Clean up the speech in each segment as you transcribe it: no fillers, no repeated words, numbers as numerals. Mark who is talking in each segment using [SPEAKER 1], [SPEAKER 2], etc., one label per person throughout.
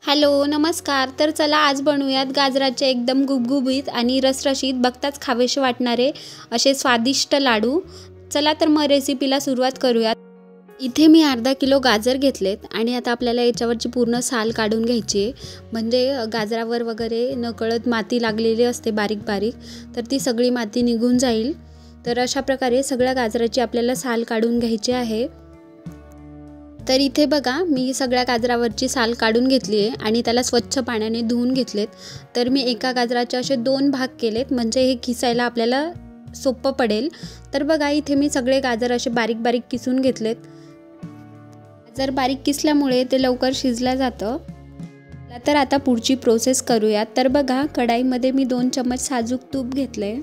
[SPEAKER 1] Hello नमस्कार। तर चला आज बनवूयात गाजराचे एकदम गुबगुबीत आणि रसरशीत बघताच खावेसे वाटणारे असे स्वादिष्ट लाडू। चला तर मग रेसिपीला सुरुवात करूयात। इथे मी अर्धा किलो गाजर घेतलेत आणि आता आपल्याला याच्यावरची पूर्ण साल काढून घ्यायची आहे, म्हणजे गाजरावर वगैरे नकळत माती लागलेली असते बारीक बारीक, तर ती सगळी माती निघून जाईल। तर अशा प्रकारे सगळ्या गाजराची आपल्याला साल काढून घ्यायची आहे। तर इथे बघा मी सगळ्या गाजरावरची साल काढून घेतली आहे आणि त्याला स्वच्छ पाण्याने धुवून घेतलेत। तर मी एका गाजराचे असे 2 भाग केलेत, म्हणजे हे किसायला आपल्याला सोपं पडेल। तर बघा इथे मी सगळे गाजर असे बारीक बारीक किसून घेतलेत। गाजर बारीक किसल्यामुळे ते लवकर शिजलं जातं। तर आता पुढची प्रोसेस करूयात। तर बघा कढाईमध्ये मी 2 चम्मच साजूक तूप घेतले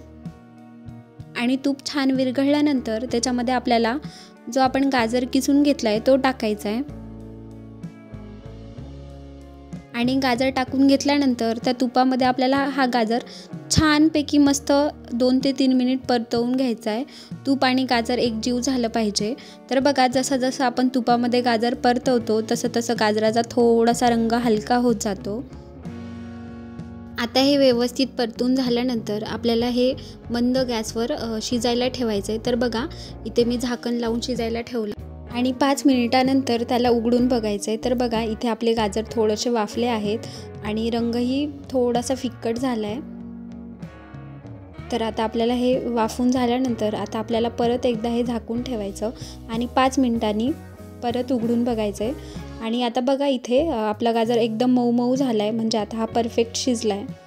[SPEAKER 1] आणि तूप छान विरघळल्यानंतर त्याच्यामध्ये आपल्याला जो आपण गाजर किसून घेतलाय तो टाकायचा आहे आणि गाजर टाकून घेतल्यानंतर त्या तुपामध्ये आपल्याला हा गाजर छानपैकी मस्त 2 ते 3 मिनिट परतवून घ्यायचा आहे। तूप आणि गाजर एकजीव झालं पाहिजे। तर बघा जसं जसं आपण तुपामध्ये गाजर परतवतो तसं तसं गाजराचा थोडासा रंग हलका होत जातो। आता हे व्यवस्थित परतून झाल्यानंतर आपल्याला हे मंद गॅसवर शिजायला ठेवायचं आहे। तर बघा इथे मी झाकण लावून शिजायला ठेवलं आणि 5 मिनिटानंतर त्याला उघडून बघायचं आहे। तर बघा इथे आपले गाजर थोडेसे वाफले आहेत आणि रंगही थोडासा फिक्कट झाला आहे। तर आता आपल्याला हे वाफून झाल्यानंतर आता आपल्याला परत एकदा हे झाकून ठेवायचं आणि 5 मिनिटांनी परत उघडून बघायचं आहे। आणि आता बघा इथे आपला गाजर एकदम मऊ मऊ झाला आहे, म्हणजे आता हा परफेक्ट शिजला आहे।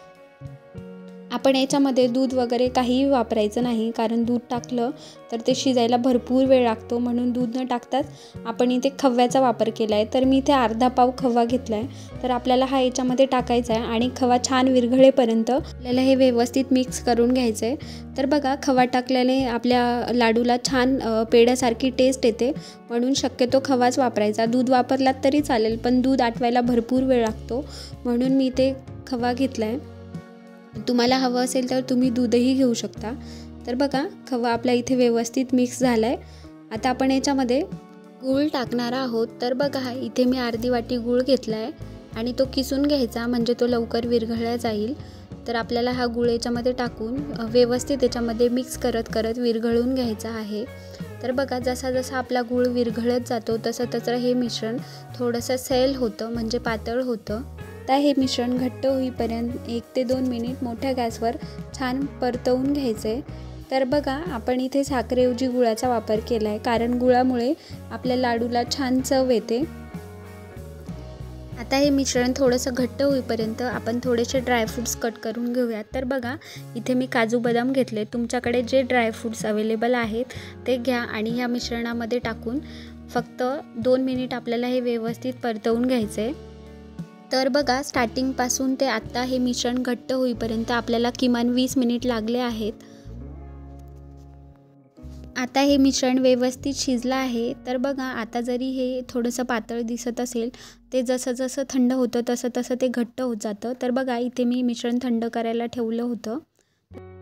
[SPEAKER 1] आपण याच्यामध्ये दूध वगैरे काहीही वापरायचं नाही, कारण दूध टाकलं तर ते शिजायला भरपूर वेळ लागतो, म्हणून दूध न टाकताच आपण इथे खव्याचा वापर केला आहे। तर मी इथे अर्धा पाव खवा घेतला आहे। तर आपल्याला हा याच्यामध्ये टाकायचा आहे आणि खवा छान विरघळेपर्यंत आपल्याला हे व्यवस्थित मिक्स करून घ्यायचं आहे। तर बघा खवा टाकल्याने आपल्या लाडूला छान पेढ्यासारखी टेस्ट येते, म्हणून शक्यतो खवाच वापरायचा। दूध वापरलात तरी चालेल, पण दूध आटवायला भरपूर वेळ लागतो, म्हणून मी इथे खवा घेतला आहे। तुम्हाला हवं असेल तर तुम्ही दूधही घेऊ शकता। तर बघा खवा आपला इथे व्यवस्थित मिक्स झाला आहे। आता आपण याच्यामध्ये गूळ टाकणार आहोत। तर बघा इथे मी अर्धी वाटी गूळ घेतला आहे आणि तो किसून घ्यायचा, म्हणजे तो लवकर विरघळला जाईल। तर आपल्याला हा गूळ याच्यामध्ये टाकून व्यवस्थित याच्यामध्ये मिक्स करत करत विरघळून घ्यायचा आहे। तर बघा जसा जसा आपला गूळ विरघळत जातो तसं तसं हे मिश्रण थोडंसं सैल होतं, म्हणजे पातळ होतं। आता हे मिश्रण घट्ट होईपर्यंत 1 ते 2 मिनिट मोठ्या गॅसवर छान परतवून घ्यायचे। तर बघा आपण इथे साखरेऐवजी गुळाचा वापर केला आहे, कारण गुळामुळे आपल्या लाडूला छान चव येते। आता हे मिश्रण थोडंसं घट्ट होईपर्यंत आपण थोडेसे ड्रायफ्रूट्स कट करून घेऊयात। तर बघा इथे मी काजू बदाम घेतले। तुमच्याकडे जे ड्रायफ्रूट्स अवेलेबल आहेत ते घ्या आणि ह्या मिश्रणामध्ये टाकून फक्त 2 मिनिट आपल्याला हे व्यवस्थित परतवून घ्यायचं आहे। तर बघा स्टार्टिंगपासून ते आत्ता हे मिश्रण घट्ट होईपर्यंत आपल्याला किमान 20 मिनिट लागले आहेत। आता हे मिश्रण व्यवस्थित शिजलं आहे। तर बघा आता जरी हे थोडंसं पातळ दिसत असेल, ते जसं जसं थंड होतं तसं तसं ते घट्ट होत जातं। तर बघा इथे मी मिश्रण थंड करायला ठेवलं होतं।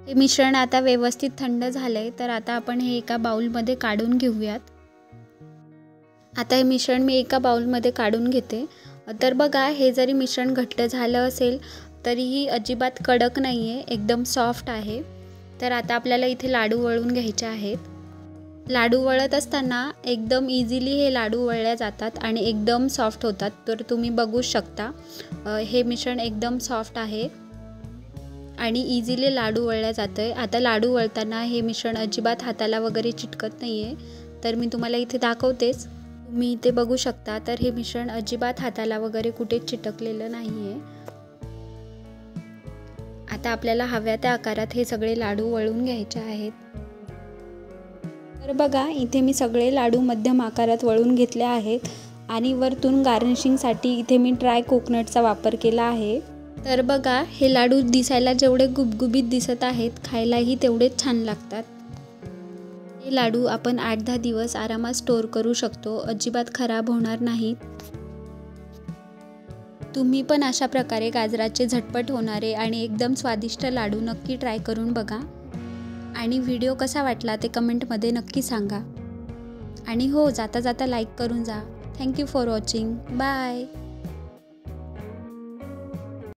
[SPEAKER 1] हे मिश्रण आता व्यवस्थित थंड झालं आहे। तर आता आपण हे एका बाउलमध्ये काढून घेऊयात। आता हे मिश्रण मी एका बाउलमध्ये काढून घेते। तर बघा हे जरी मिश्रण घट्ट झालं असेल तरीही अजिबात कडक नाही आहे, एकदम सॉफ्ट आहे। तर आता आपल्याला इथे लाडू वळून घ्यायचे आहेत। लाडू वळत असताना एकदम इझिली हे लाडू वळल्या जातात आणि एकदम सॉफ्ट होतात। तर तुम्ही बघू शकता हे मिश्रण एकदम सॉफ्ट आहे आणि इझिली लाडू वळल्या जातं आहे। आता लाडू वळताना हे मिश्रण अजिबात हाताला वगैरे चिटकत नाही आहे, तर मी तुम्हाला इथे दाखवतेच। तुम्ही इथे बघू शकता तर हे मिश्रण अजिबात हाताला वगैरे कुठेच चिटकलेलं नाही आहे। आता आपल्याला हव्या त्या आकारात हे सगळे लाडू वळून घ्यायचे आहेत। तर बघा इथे मी सगळे लाडू मध्यम आकारात वळून घेतले आहेत आणि वरतून गार्निशिंगसाठी इथे मी ड्राय कोकोनटचा वापर केला आहे। तर बघा हे लाडू दिसायला जेवढे गुबगुबीत दिसत आहेत, खायलाही तेवढेच छान लागतात। हे लाडू आपण 8-10 दिवस आरामात स्टोअर करू शकतो, अजिबात खराब होणार नाहीत। तुम्ही पण अशा प्रकारे गाजराचे झटपट होणारे आणि एकदम स्वादिष्ट लाडू नक्की ट्राय करून बघा आणि व्हिडिओ कसा वाटला ते कमेंटमध्ये नक्की सांगा। आणि हो जाता जाता लाईक करून जा। Thank you for watching. बाय।